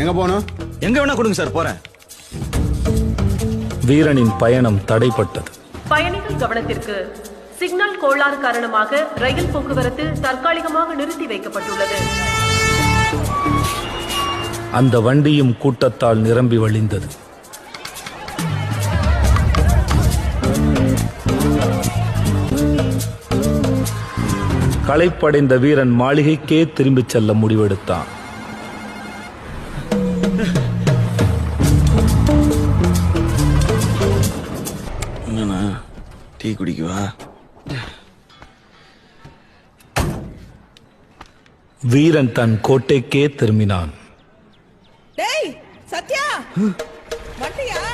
எங்க போகணும்? எங்க வேணா கொடுங்க சார், போறேன். வீரனின் பயணம் தடைப்பட்டது. பயணிகள் கவனத்திற்கு. சிக்னல் கோளாறு காரணமாக ரயில் போக்குவரத்து தற்காலிகமாக நிறுத்தி வைக்கப்பட்டுள்ளது. அந்த வண்டியும் கூட்டத்தால் நிரம்பி வழிந்தது. களைப்படைந்த வீரன் மாளிகைக்கே திரும்பிச் செல்ல முடிவெடுத்தான். டீ குடிக்குவா? வீரன் தன் கோட்டைக்கே திரும்பினான். டேய் சத்யா, வண்டியா?